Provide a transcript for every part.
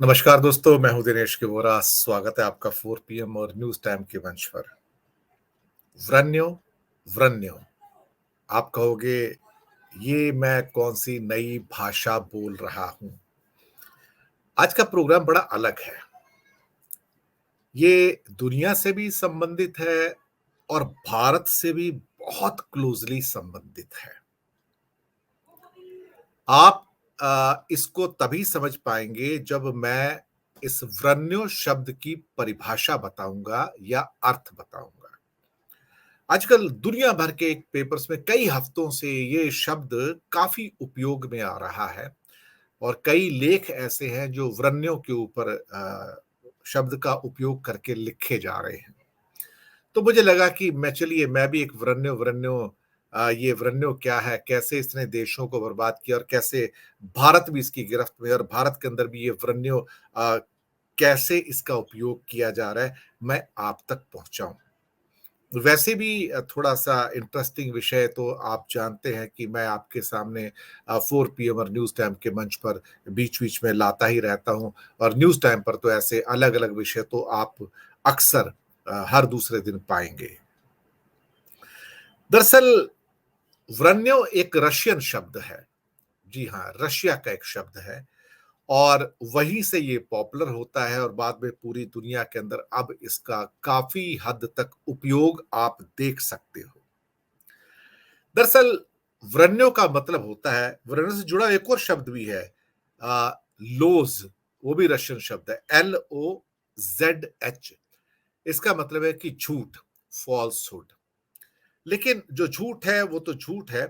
नमस्कार दोस्तों, मैं हूं दिनेश के वोरा। स्वागत है आपका 4 पीएम और न्यूज टाइम के मंच पर। व्रन्यो व्रन्यो, आप कहोगे ये मैं कौन सी नई भाषा बोल रहा हूं। आज का प्रोग्राम बड़ा अलग है। ये दुनिया से भी संबंधित है और भारत से भी बहुत क्लोजली संबंधित है। आप इसको तभी समझ पाएंगे जब मैं इस व्रन्यो शब्द की परिभाषा बताऊंगा या अर्थ बताऊंगा। आजकल दुनिया भर के एक पेपर्स में कई हफ्तों से ये शब्द काफी उपयोग में आ रहा है और कई लेख ऐसे हैं जो व्रन्यों के ऊपर शब्द का उपयोग करके लिखे जा रहे हैं। तो मुझे लगा कि मैं भी एक व्रन्यो व्रन्यो ये व्रन्यो क्या है, कैसे इसने देशों को बर्बाद किया और कैसे भारत भी इसकी गिरफ्त में, और भारत के अंदर भी ये व्रन्यो कैसे इसका उपयोग किया जा रहा है, मैं आप तक पहुंचाऊं। वैसे भी थोड़ा-सा इंटरेस्टिंग विषय तो आप जानते हैं कि मैं आपके सामने 4 पीएम और न्यूज़ टाइम के मंच पर बीच-बीच में लाता ही रहता हूँ, और न्यूज़ टाइम पर तो ऐसे अलग-अलग विषय तो आप अक्सर हर दूसरे दिन पाएँगे। दरअसल व्रन्यो एक रशियन शब्द है। जी हाँ, रशिया का एक शब्द है और वहीं से ये पॉपुलर होता है और बाद में पूरी दुनिया के अंदर अब इसका काफ़ी हद तक उपयोग आप देख सकते हो। दरअसल व्रन्यो का मतलब होता है, व्रन्यो से जुड़ा एक और शब्द भी है, लोज, वो भी रशियन शब्द है, LOZH। इसका मतलब है कि झूठ, फॉल्सहुड। लेकिन जो झूठ है वो तो झूठ है,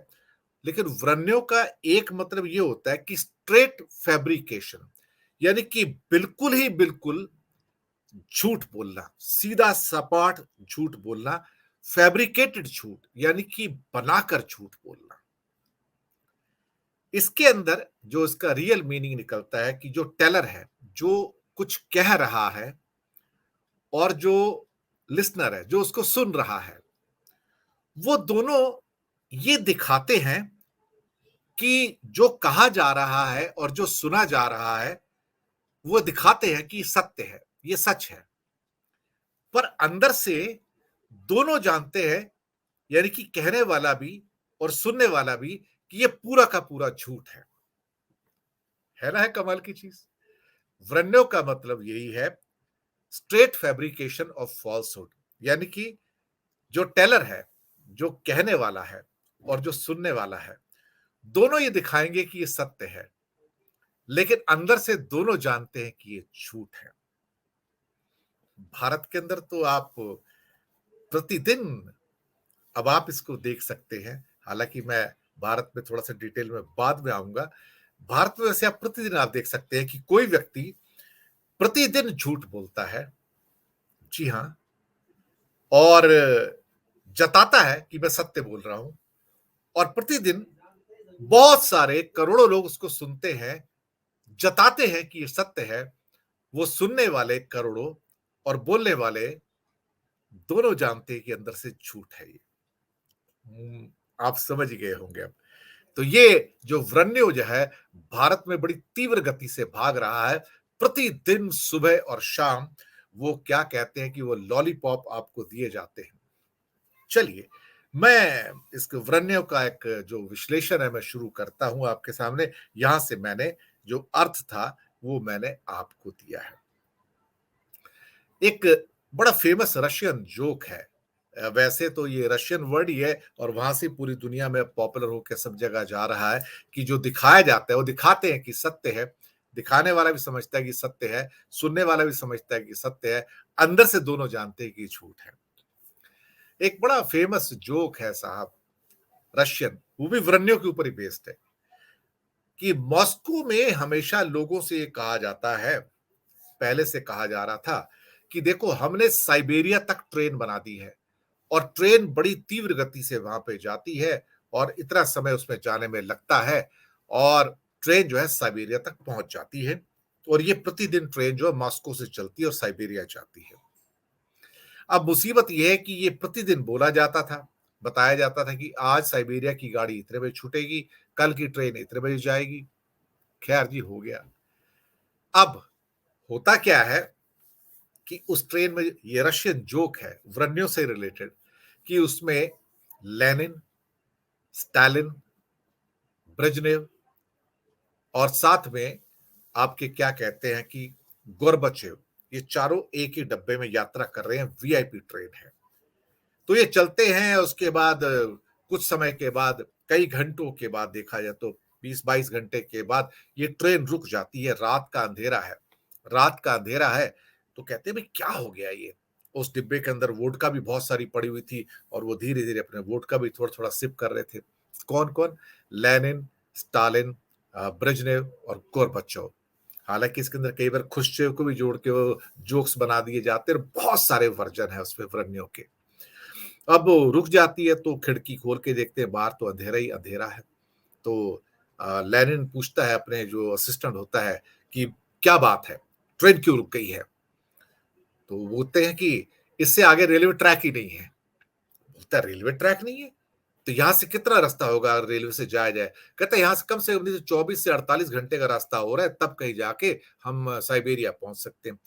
लेकिन व्रन्यो का एक मतलब ये होता है कि स्ट्रेट फैब्रिकेशन, यानी कि बिल्कुल ही बिल्कुल झूठ बोलना, सीधा सपाट झूठ बोलना, फैब्रिकेटेड झूठ यानी कि बनाकर झूठ बोलना। इसके अंदर जो इसका रियल मीनिंग निकलता है कि जो टेलर है, जो कुछ कह रहा है, और जो लिसनर है, जो उसको सुन रहा है, वो दोनों ये दिखाते हैं कि जो कहा जा रहा है और जो सुना जा रहा है, वो दिखाते हैं कि सत्य है, ये सच है। पर अंदर से दोनों जानते हैं, यानी कि कहने वाला भी और सुनने वाला भी, कि ये पूरा का पूरा झूठ है ना? है कमाल की चीज। व्रन्यो का मतलब यही है, स्ट्रेट फैब्रिकेशन ऑफ फॉल्सहुड, यानी कि जो टेलर है, जो कहने वाला है और जो सुनने वाला है, दोनों ये दिखाएंगे कि ये सत्य है, लेकिन अंदर से दोनों जानते हैं कि ये झूठ है। भारत के अंदर तो आप प्रतिदिन अब आप इसको देख सकते हैं। हालांकि मैं भारत में थोड़ा सा डिटेल में बाद में आऊंगा। भारत में वैसे आप प्रतिदिन आप देख सकते हैं कि कोई व्यक्ति प्रतिदिन झूठ बोलता है। जी हाँ, और जताता है कि मैं सत्य बोल रहा हूं, और प्रतिदिन बहुत सारे करोड़ों लोग उसको सुनते हैं, जताते हैं कि ये सत्य है। वो सुनने वाले करोड़ों और बोलने वाले दोनों जानते हैं कि अंदर से झूठ है ये। आप समझ गए होंगे अब। तो ये जो व्रन्यो जो है, भारत में बड़ी तीव्र गति से भाग रहा है। प्रतिदिन सुबह और शाम वो क्या कहते हैं कि वो लॉलीपॉप आपको दिए जाते हैं। चलिए, मैं इस व्रन्यो का एक जो विश्लेषण है मैं शुरू करता हूं आपके सामने। यहां से मैंने जो अर्थ था वो मैंने आपको दिया है। एक बड़ा फेमस रशियन जोक है। वैसे तो ये रशियन वर्ड ही है और वहां से पूरी दुनिया में पॉपुलर होकर सब जगह जा रहा है कि जो दिखाया जाता है वो दिखाते हैं कि सत्य है, दिखाने वाला भी समझता है कि सत्य है, सुनने वाला भी समझता है कि सत्य है, अंदर से दोनों जानते हैं कि झूठ है। एक बड़ा फेमस जोक है साहब, रशियन, वो भी व्रन्यों के ऊपर ही बेस्ड है, कि मॉस्को में हमेशा लोगों से ये कहा जाता है, पहले से कहा जा रहा था कि देखो हमने साइबेरिया तक ट्रेन बना दी है, और ट्रेन बड़ी तीव्र गति से वहां पे जाती है और इतना समय उसमें जाने में लगता है, और ट्रेन जो है साइबेरिया तक पहुंच जाती है, और ये प्रतिदिन ट्रेन जो है मॉस्को से चलती है और साइबेरिया जाती है। अब मुसीबत यह है कि ये प्रतिदिन बोला जाता था, बताया जाता था कि आज साइबेरिया की गाड़ी इतने बजे छूटेगी, कल की ट्रेन इतने बजे जाएगी। खैर जी, हो गया। अब होता क्या है कि उस ट्रेन में ये रशियन जोक है व्रनियों से रिलेटेड कि उसमें लेनिन, स्टालिन, ब्रेजनेव और साथ में आपके क्या कहते हैं कि गोर्बाचेव, ये चारों एक ही डब्बे में यात्रा कर रहे हैं, वीआईपी ट्रेन है। तो ये चलते हैं, उसके बाद कुछ समय के बाद, कई घंटों के बाद देखा जाए तो 20-22 घंटे के बाद ये ट्रेन रुक जाती है। रात का अंधेरा है, रात का अंधेरा है। तो कहते हैं भाई क्या हो गया ये। उस डिब्बे के अंदर वोडका भी बहुत सारी पड़ी हुई थी और वो धीरे धीरे अपने वोडका भी थोड़ा थोड़ा सिप कर रहे थे। कौन कौन? लेनिन, स्टालिन, ब्रेजनेव और गोरबच्चोव। हालांकि इसके अंदर कई बार खुश्चेव को भी जोड़ के वो जोक्स बना दिए जाते हैं, बहुत सारे वर्जन है उसमें व्रनियों के। अब वो रुक जाती है तो खिड़की खोल के देखते हैं, बाहर तो अंधेरा ही अंधेरा है। तो लेनिन पूछता है अपने जो असिस्टेंट होता है कि क्या बात है, ट्रेन क्यों रुक गई है? तो वो बोलते हैं कि इससे आगे रेलवे ट्रैक ही नहीं है। बोलता है रेलवे ट्रैक नहीं है तो यहां से कितना रास्ता होगा रेलवे से जाया जाए? कहता है यहां से कम से कम 24 से 48 घंटे का रास्ता हो रहा है, तब कहीं जाके हम साइबेरिया पहुंच सकते हैं।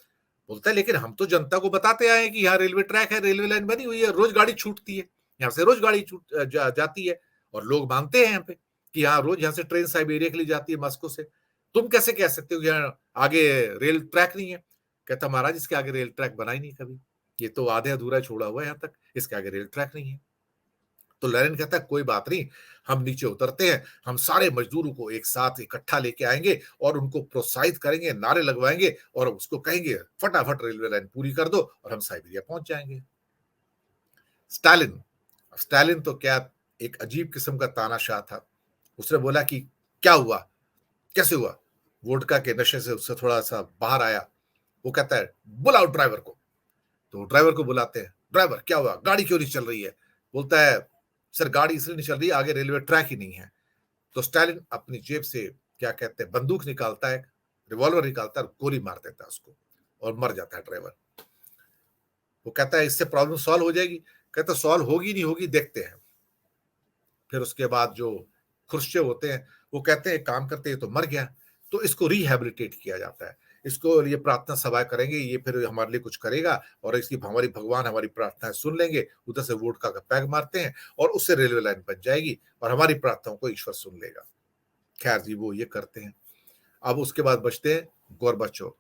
बोलता है लेकिन हम तो जनता को बताते आए हैं कि यहाँ रेलवे ट्रैक है, रेलवे लाइन बनी हुई है, रोज गाड़ी छूटती है, यहाँ से रोज गाड़ी जाती है और लोग मानते हैं यहाँ पे कि यहाँ रोज यहाँ से ट्रेन साइबेरिया के लिए जाती है मॉस्को से। तुम कैसे कह सकते हो कि यहाँ आगे रेल ट्रैक नहीं है? कहता महाराज इसके आगे रेल ट्रैक बना ही नहीं कभी, ये तो आधे अधूरा छोड़ा हुआ है यहाँ तक, इसके आगे रेल ट्रैक नहीं है। तो लेनिन कहता है कोई बात नहीं, हम नीचे उतरते हैं, हम सारे मजदूरों को एक साथ इकट्ठा लेके आएंगे और उनको प्रोत्साहित करेंगे, नारे लगवाएंगे और उसको कहेंगे फटाफट रेलवे लाइन पूरी कर दो और हम साइबेरिया पहुंच जाएंगे। स्टालिन, स्टालिन तो क्या एक अजीब किस्म का तानाशाह था। उसने बोला कि क्या हुआ, कैसे हुआ? वोडका के नशे से उससे थोड़ा सा बाहर आया। वो कहता है बुलाओ ड्राइवर को। तो ड्राइवर को बुलाते हैं, ड्राइवर क्या हुआ, गाड़ी क्यों नहीं चल रही है? बोलता है सर गाड़ी इसलिए नहीं चल रही, आगे रेलवे ट्रैक ही नहीं है। तो स्टालिन अपनी जेब से क्या कहते हैं बंदूक निकालता है, रिवॉल्वर निकालता है, गोली मार देता है उसको और मर जाता है ड्राइवर। वो कहता है इससे प्रॉब्लम सॉल्व हो जाएगी? कहता सॉल्व होगी नहीं होगी देखते हैं। फिर उसके बाद जो खुर्शियव होते हैं वो कहते हैं काम करते हैं तो मर गया, तो इसको रिहेबिलिटेट किया जाता है। इसको ये प्रार्थना सभा करेंगे, ये फिर हमारे लिए कुछ करेगा और इसकी हमारी भगवान हमारी प्रार्थनाएं सुन लेंगे। उधर से वोडका का पैग मारते हैं और उससे रेलवे लाइन बन जाएगी और हमारी प्रार्थनाओं को ईश्वर सुन लेगा। खैर जी वो ये करते हैं। अब उसके बाद बचते हैं गोरबाचोव।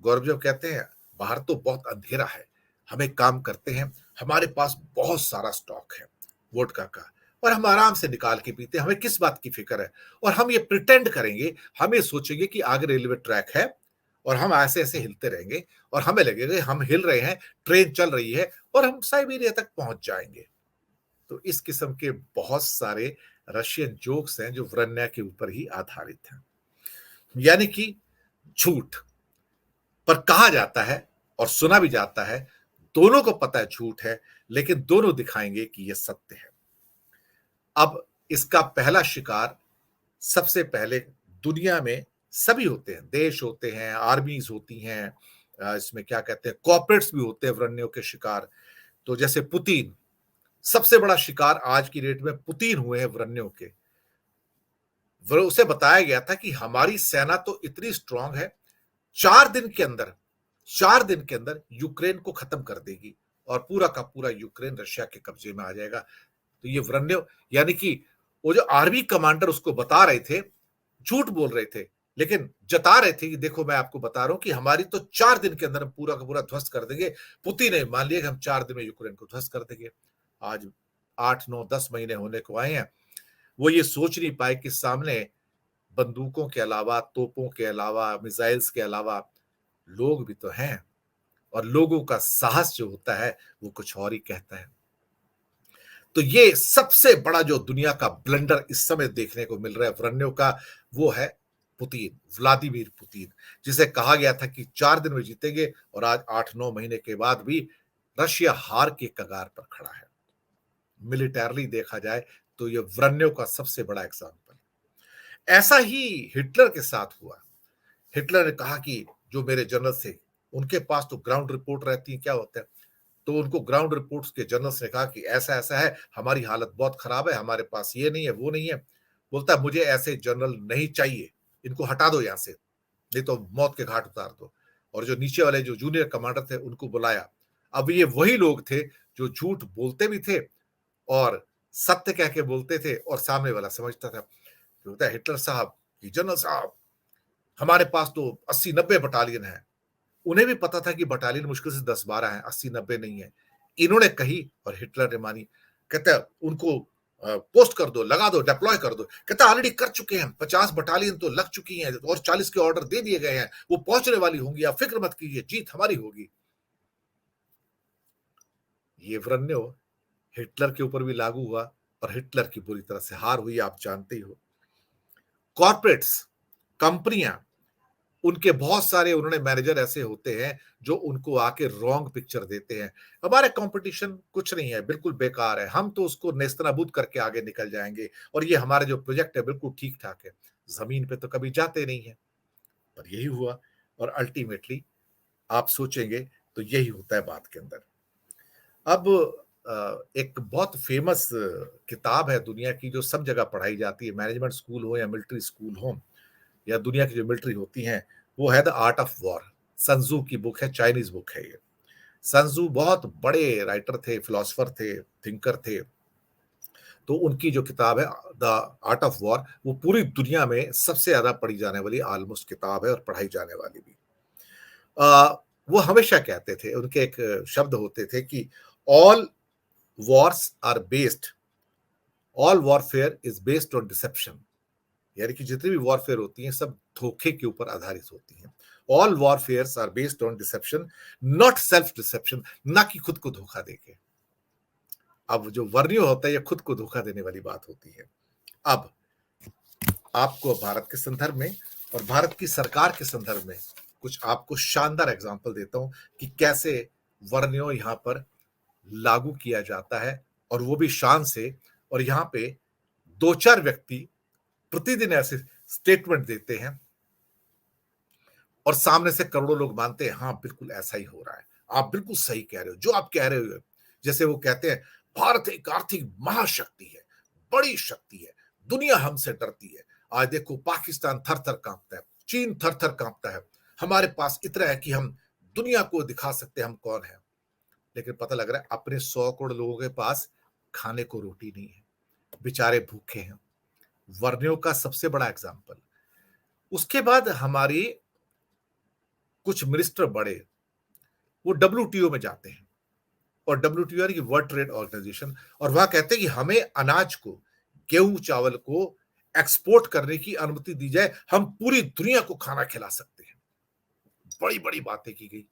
गोरबाचोव कहते हैं बाहर तो बहुत अंधेरा है, हम एक काम करते हैं, हमारे पास बहुत सारा स्टॉक है वोडका का और हम आराम से निकाल के पीते हैं, हमें किस बात की फिक्र है? और हम ये प्रिटेंड करेंगे, हम ये सोचेंगे कि आगे रेलवे ट्रैक है और हम ऐसे ऐसे हिलते रहेंगे और हमें लगेगा हम हिल रहे हैं, ट्रेन चल रही है और हम साइबेरिया तक पहुंच जाएंगे। तो इस किस्म के बहुत सारे रशियन जोक्स हैं जो व्रन्या के ऊपर ही आधारित हैं। यानी कि झूठ पर कहा जाता है और सुना भी जाता है, दोनों को पता है झूठ है, लेकिन दोनों दिखाएंगे कि यह सत्य है। अब इसका पहला शिकार सबसे पहले दुनिया में सभी होते हैं, देश होते हैं, आर्मीज होती हैं, इसमें क्या कहते हैं कॉर्पोरेट्स भी होते हैं व्रनियों के शिकार। तो जैसे पुतिन, सबसे बड़ा शिकार आज की डेट में पुतिन हुए हैं व्रनियों के। उसे बताया गया था कि हमारी सेना तो इतनी स्ट्रांग है, 4 दिन के अंदर 4 दिन के अंदर यूक्रेन को खत्म कर देगी और पूरा का पूरा यूक्रेन रशिया के कब्जे में आ जाएगा। तो ये व्रन्य यानी कि वो जो आर्मी कमांडर उसको बता रहे थे, झूठ बोल रहे थे, लेकिन जता रहे थे कि देखो मैं आपको बता रहा हूं कि हमारी तो 4 दिन के अंदर हम पूरा का पूरा ध्वस्त कर देंगे। पुतिन ने मान लिया कि हम 4 दिन में यूक्रेन को ध्वस्त कर देंगे। आज 8 9 10 महीने होने को आए हैं, वो ये सोच नहीं पाए कि सामने बंदूकों के अलावा, तोपों के अलावा, मिसाइल्स के अलावा लोग भी तो हैं और लोगों का साहस जो होता है वो कुछ और ही कहता है। तो ये सबसे बड़ा जो दुनिया का ब्लंडर इस समय देखने को मिल रहा है व्रन्यों का, वो है पुतिन, व्लादिमीर पुतिन, जिसे कहा गया था कि 4 दिन में जीतेंगे और आज 8 9 महीने के बाद भी रशिया हार के कगार पर खड़ा है। मिलिटरली देखा जाए तो ये व्रन्यों का सबसे बड़ा एग्जाम्पल। ऐसा ही हिटलर के साथ हुआ। हिटलर ने कहा कि जो मेरे जनरल थे उनके पास तो ग्राउंड रिपोर्ट रहती है, क्या होता है? तो उनको ग्राउंड रिपोर्ट्स के जनरल्स ने कहा कि ऐसा ऐसा है, हमारी हालत बहुत खराब है, हमारे पास ये नहीं है वो नहीं है। बोलता है मुझे ऐसे जनरल नहीं चाहिए, इनको हटा दो यहां से, नहीं तो मौत के घाट उतार दो। और जो नीचे वाले जो जूनियर कमांडर थे उनको बुलाया। अब ये वही लोग थे जो झूठ बोलते भी थे और सत्य कह के बोलते थे और सामने वाला समझता था। तो होता है हिटलर साहब कि जनरल साहब हमारे पास तो 80-90 बटालियन है। उन्हें भी पता था कि बटालियन मुश्किल से 10-12 है, 80-90 नहीं है। इन्होंने कही और हिटलर ने मानी। कहता है उनको पोस्ट कर दो, लगा दो, डिप्लॉय कर दो। कहता है ऑलरेडी कर चुके हैं, 50 बटालियन तो लग चुकी हैं और 40 के ऑर्डर दे दिए गए हैं, वो पहुंचने वाली होंगी, आप फिक्र मत कीजिए, जीत हमारी होगी। ये व्रन्यो हिटलर के ऊपर भी लागू हुआ और हिटलर की बुरी तरह से हार हुई, आप जानते ही हो। कॉर्पोरेट्स, कंपनियां, उनके बहुत सारे उन्होंने मैनेजर ऐसे होते हैं जो उनको आके रॉन्ग पिक्चर देते हैं। हमारे कंपटीशन कुछ नहीं है, बिल्कुल बेकार है, हम तो उसको नेस्तनाबूद करके आगे निकल जाएंगे और ये हमारे जो प्रोजेक्ट है बिल्कुल ठीक ठाक है। जमीन पे तो कभी जाते नहीं है, पर यही हुआ और अल्टीमेटली आप सोचेंगे तो यही होता है बात के अंदर। अब एक बहुत फेमस किताब है दुनिया की जो सब जगह पढ़ाई जाती है, मैनेजमेंट स्कूल हो या मिलिट्री स्कूल हो या दुनिया की जो मिलिट्री होती हैं, वो है द आर्ट ऑफ वॉर। सन त्जू की बुक है, चाइनीज बुक है ये। सन त्जू बहुत बड़े राइटर थे, फिलोसोफर थे, थिंकर थे। तो उनकी जो किताब है द आर्ट ऑफ वॉर, वो पूरी दुनिया में सबसे ज्यादा पढ़ी जाने वाली ऑलमोस्ट किताब है और पढ़ाई जाने वाली भी। वो हमेशा कहते थे, उनके एक शब्द होते थे कि all wars are based, all warfare is based on deception. यानी कि जितनी भी वॉरफेयर होती हैं सब धोखे के ऊपर आधारित होती हैं। All warfares are based on deception, not self deception, ना कि खुद को धोखा देके। अब जो वर्नियो होता है ये खुद को धोखा देने वाली बात होती है। अब आपको भारत के संदर्भ में और भारत की सरकार के संदर्भ में कुछ आपको शानदार एग्जांपल देता हूं कि कैसे वर्नियो यहां पर लागू किया जाता है और वो भी शान से। और यहां पे दो चार व्यक्ति प्रतिदिन ऐसे स्टेटमेंट देते हैं और सामने से करोड़ों लोग मानते हैं हाँ बिल्कुल ऐसा ही हो रहा है, आप बिल्कुल सही कह रहे हो जो आप कह रहे हो। जैसे वो कहते हैं भारत एक आर्थिक महाशक्ति है, बड़ी शक्ति है, दुनिया हमसे डरती है। आज देखो पाकिस्तान थर थर कांपता है, चीन थर थर कांपता है, हमारे पास इतना है कि हम दुनिया को दिखा सकते हैं हम कौन है। लेकिन पता लग रहा है अपने 100 करोड़ लोगों के पास खाने को रोटी नहीं है, बेचारे भूखे हैं। वर्नियों का सबसे बड़ा एग्जाम्पल। उसके बाद हमारी कुछ मिनिस्टर बड़े वो डब्ल्यूटीओ में जाते हैं और डब्ल्यूटीओ यानी कि वर्ल्ड ट्रेड ऑर्गेनाइजेशन, और वहां कहते हैं कि हमें अनाज को, गेहूं चावल को एक्सपोर्ट करने की अनुमति दी जाए, हम पूरी दुनिया को खाना खिला सकते हैं। बड़ी बड़ी बातें की गई।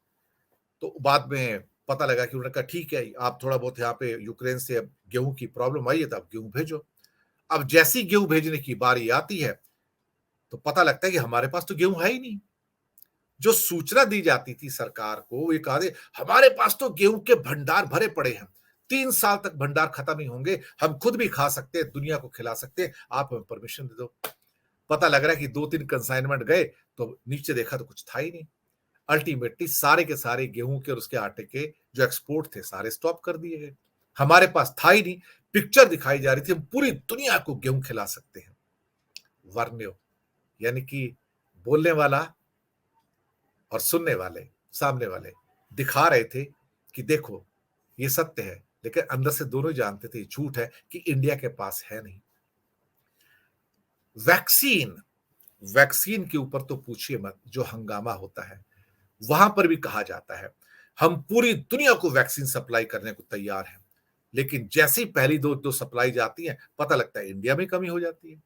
तो बाद में पता लगा कि उन्होंने कहा ठीक है आप थोड़ा बहुत यहाँ पे यूक्रेन से गेहूं की प्रॉब्लम आई है तो आप गेहूं भेजो। अब जैसी गेहूं भेजने की बारी आती है तो पता लगता है कि हमारे पास तो गेहूं है ही नहीं। जो सूचना दी जाती थी सरकार को, ये कहा हमारे पास तो गेहूं के भंडार भरे पड़े हैं, 3 साल तक भंडार खत्म नहीं होंगे, हम खुद भी खा सकते हैं, दुनिया को खिला सकते हैं, आप हमें परमिशन दे दो। पता लग रहा है कि 2-3 कंसाइनमेंट गए तो नीचे देखा तो कुछ था ही नहीं। अल्टीमेटली सारे के सारे गेहूं के और उसके आटे के जो एक्सपोर्ट थे सारे स्टॉप कर दिए गए। हमारे पास था ही नहीं, पिक्चर दिखाई जा रही थी हम पूरी दुनिया को गेहूं खिला सकते हैं। वर्ण्यो यानी कि बोलने वाला और सुनने वाले, सामने वाले दिखा रहे थे कि देखो ये सत्य है, लेकिन अंदर से दोनों जानते थे झूठ है कि इंडिया के पास है नहीं। वैक्सीन, वैक्सीन के ऊपर तो पूछिए मत, जो हंगामा होता है वहां पर भी कहा जाता है हम पूरी दुनिया को वैक्सीन सप्लाई करने को तैयार हैं, लेकिन जैसे ही पहली दो सप्लाई जाती है पता लगता है इंडिया में कमी हो जाती है।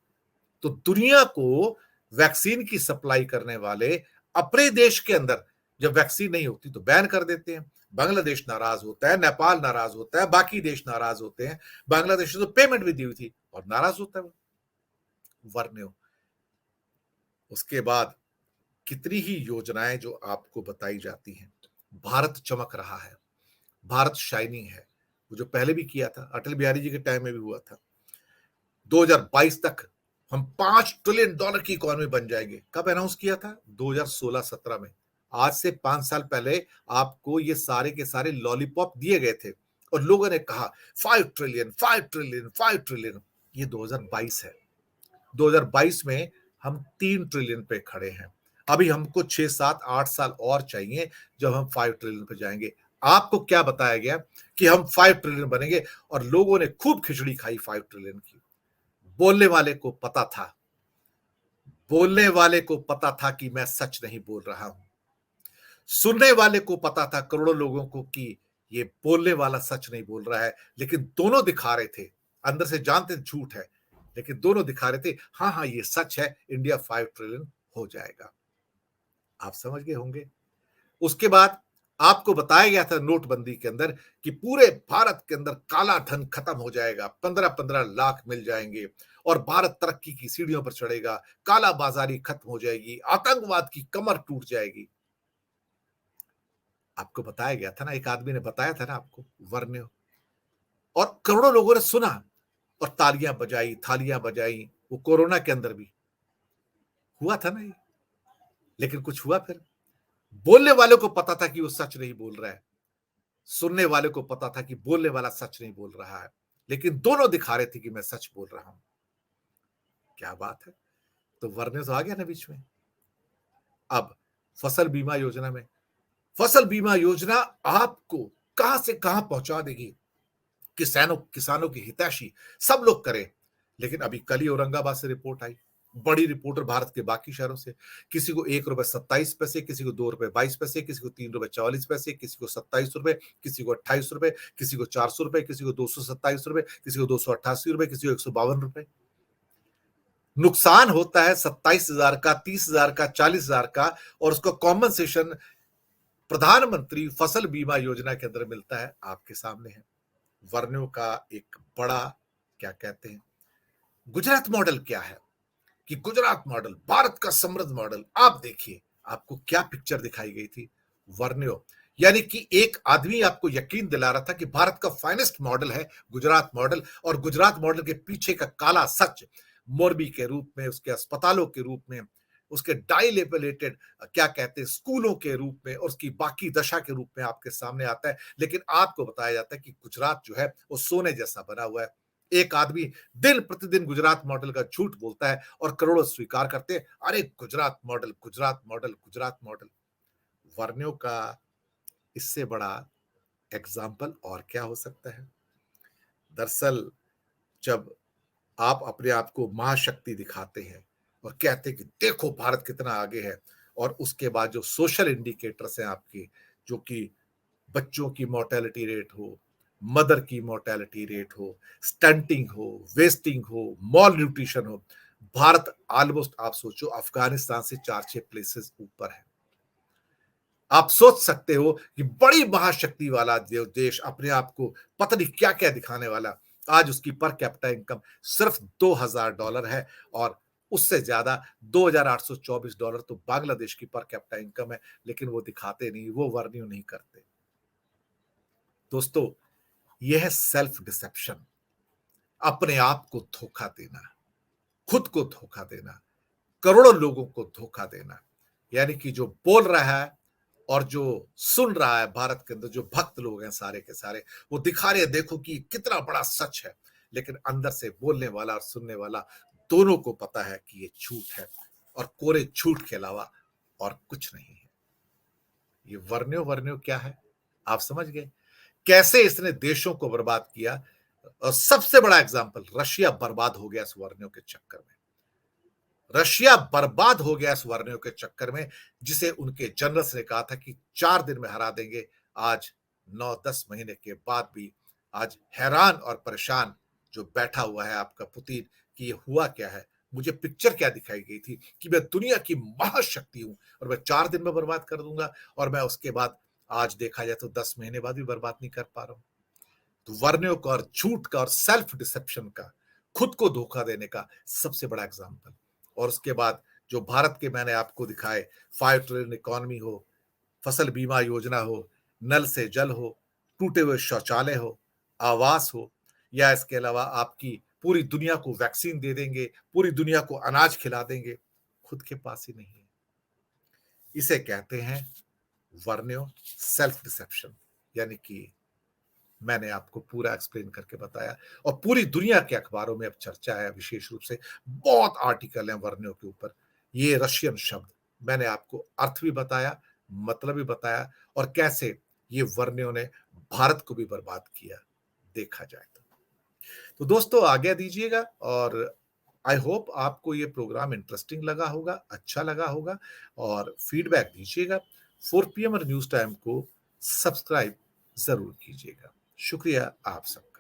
तो दुनिया को वैक्सीन की सप्लाई करने वाले अपने देश के अंदर जब वैक्सीन नहीं होती तो बैन कर देते हैं। बांग्लादेश नाराज होता है, नेपाल नाराज होता है, बाकी देश नाराज होते हैं। बांग्लादेश ने तो पेमेंट भी दी हुई थी और नाराज होता है वर्ण्यो। उसके बाद कितनी ही योजनाएं जो आपको बताई जाती हैं। भारत चमक रहा है, भारत शाइनिंग है, वो जो पहले भी किया था, अटल बिहारी जी के टाइम में भी हुआ था। 2022 तक हम $5 ट्रिलियन की इकोनॉमी बन जाएंगे। कब अनाउंस किया था? 2016-17 में। आज से 5 साल पहले आपको ये सारे के सारे लॉलीपॉप दिए गए थे और लोगों ने कहा 5 ट्रिलियन, 5 ट्रिलियन, 5 ट्रिलियन। ये 2022 है। 2022 में हम 3 ट्रिलियन पे खड़े हैं। अभी हमको 6, 7, 8 साल और चाहिए जब हम 5 ट्रिलियन पे जाएँगे। आपको क्या बताया गया कि हम 5 ट्रिलियन बनेंगे और लोगों ने खूब खिचड़ी खाई 5 ट्रिलियन की। बोलने वाले को पता था, बोलने वाले को पता था कि मैं सच नहीं बोल रहा हूँ। सुनने वाले को पता था करोड़ों लोगों को कि ये बोलने वाला सच नहीं बोल रहा है, लेकिन दोनों दिखा रहे थे। अंदर से जानते थे झूठ है, लेकिन दोनों दिखा रहे थे, हाँ, हाँ, ये सच है, इंडिया 5 ट्रिलियन हो जाएगा। आप समझ गए होंगे। उसके बाद आपको बताया गया था नोटबंदी के अंदर कि पूरे भारत के अंदर काला धन खत्म हो जाएगा, 15-15 लाख मिल जाएंगे और भारत तरक्की की सीढ़ियों पर चढ़ेगा, काला बाजारी खत्म हो जाएगी, आतंकवाद की कमर टूट जाएगी। आपको बताया गया था ना, एक आदमी ने बताया था ना आपको, वर्ण्य, और करोड़ों लोगों ने सुना और तालियां बजाई, थालियां बजाई। वो कोरोना के अंदर भी हुआ था ना ये, लेकिन कुछ हुआ फिर? बोलने वालों को पता था कि वो सच नहीं बोल रहा है, सुनने वाले को पता था कि बोलने वाला सच नहीं बोल रहा है, लेकिन दोनों दिखा रहे थे कि मैं सच बोल रहा हूं। क्या बात है। तो वर्णित तो आ गया ना बीच में। अब फसल बीमा योजना में, फसल बीमा योजना आपको कहां से कहां पहुंचा देगी। किसानों किसानों की हितैषी सब लोग करें, लेकिन अभी कल ही औरंगाबाद से रिपोर्ट आई, बड़ी रिपोर्टर भारत के बाकी शहरों से, किसी को 1 रुपए 27 पैसे, किसी को 2 रुपए 22 पैसे, किसी को 3 रुपए 44 पैसे, किसी को 27 रुपए, किसी को 28 रुपए, किसी को 400 रुपए, किसी को 227 रुपए, किसी को 288 रुपए, किसी को 152 रुपए। नुकसान होता है 27,000 का, 30,000 का, 40,000 का, और उसका कॉम्पनसेशन प्रधानमंत्री फसल बीमा योजना के अंदर मिलता है। आपके सामने है वर्णों का एक बड़ा, क्या कहते हैं, गुजरात मॉडल क्या है कि गुजरात मॉडल भारत का समृद्ध मॉडल। आप देखिए आपको क्या पिक्चर दिखाई गई थी, वर्ण्यो, यानी कि एक आदमी आपको यकीन दिला रहा था कि भारत का फाइनेस्ट मॉडल है गुजरात मॉडल, और गुजरात मॉडल के पीछे का काला सच मोरबी के रूप में, उसके अस्पतालों के रूप में, उसके डाइलेबलेटेड, क्या कहते हैं, स्कूलों के रूप में, और उसकी बाकी दशा के रूप में आपके सामने आता है। लेकिन आपको बताया जाता है कि गुजरात जो है वो सोने जैसा बना हुआ है। एक आदमी दिन प्रतिदिन गुजरात मॉडल का झूठ बोलता है और करोड़ों स्वीकार करते हैं, अरे Gujarat model, Gujarat model, Gujarat model. वर्णों का इससे बड़ा एग्जाम्पल और क्या हो सकता है। दरअसल जब आप अपने आप को महाशक्ति दिखाते हैं और कहते हैं कि देखो भारत कितना आगे है, और उसके बाद जो सोशल इंडिकेटर्स हैं आपके, जो कि बच्चों की मोर्टेलिटी रेट हो, मदर की मोर्टेलिटी रेट हो, स्टंटिंग हो, वेस्टिंग हो, मॉल न्यूट्रिशन हो, भारत ऑलमोस्ट आप सोचो अफगानिस्तान से 4-6 प्लेसेस ऊपर है। आप सोच सकते हो कि बड़ी महाशक्ति वाला देश अपने आप को पता नहीं क्या क्या दिखाने वाला, आज उसकी पर कैपिटा इनकम सिर्फ $2,000 है, और उससे ज्यादा $2,824 तो बांग्लादेश की पर कैपिटा इनकम है, लेकिन वो दिखाते नहीं, वो वर्णन नहीं करते। दोस्तों, यह है सेल्फ डिसेप्शन, अपने आप को धोखा देना, खुद को धोखा देना, करोड़ों लोगों को धोखा देना। यानी कि जो बोल रहा है और जो सुन रहा है, भारत के अंदर जो भक्त लोग हैं सारे के सारे, वो दिखा रहे हैं देखो कि कितना बड़ा सच है, लेकिन अंदर से बोलने वाला और सुनने वाला दोनों को पता है कि ये झूठ है, और कोरे झूठ के अलावा और कुछ नहीं है। ये वर्ण्यो वर्ण्यो क्या है, आप समझ गए कैसे इसने देशों को बर्बाद किया। और सबसे बड़ा एग्जाम्पल, रशिया बर्बाद हो गया इस वर्णियों के चक्कर में। रशिया बर्बाद हो गया इस वर्णियों के चक्कर में, जिसे उनके जनरल्स ने कहा था कि 4 दिन में हरा देंगे। आज 9-10 महीने के बाद भी आज हैरान और परेशान जो बैठा हुआ है आपका पुतिन कि ये हुआ क्या है। मुझे पिक्चर क्या दिखाई गई थी कि मैं दुनिया की महाशक्ति हूं और मैं 4 दिन में बर्बाद कर दूंगा, और मैं उसके बाद आज देखा जाए तो 10 महीने बाद भी बर्बाद नहीं कर पा रहा हूं। तो वर्णों का और झूठ का और सेल्फ डिसेप्शन का, खुद को धोखा देने का सबसे बड़ा एग्जाम्पल। और उसके बाद जो भारत के मैंने आपको दिखाए, 5 ट्रिलियन इकोनॉमी हो, फसल बीमा योजना हो, नल से जल हो, टूटे हुए शौचालय हो, आवास हो, या इसके अलावा आपकी पूरी दुनिया को वैक्सीन दे देंगे, पूरी दुनिया को अनाज खिला देंगे, खुद के पास ही नहीं है। इसे कहते हैं वर्ण्यो सेल्फ डिसेप्शन। यानी कि मैंने आपको पूरा एक्सप्लेन करके बताया, और पूरी दुनिया के अखबारों में अब चर्चा है, विशेष रूप से बहुत आर्टिकल हैं वर्णों के ऊपर। ये रशियन शब्द मैंने आपको अर्थ भी बताया, मतलब भी बताया और कैसे ये वर्णों ने भारत को भी बर्बाद किया, देखा जाए तो। तो दोस्तों आज्ञा दीजिएगा और आई होप आपको ये प्रोग्राम इंटरेस्टिंग लगा होगा, अच्छा लगा होगा और फीडबैक दीजिएगा। 4 पीएम और न्यूज़ टाइम को सब्सक्राइब ज़रूर कीजिएगा। शुक्रिया आप सबका।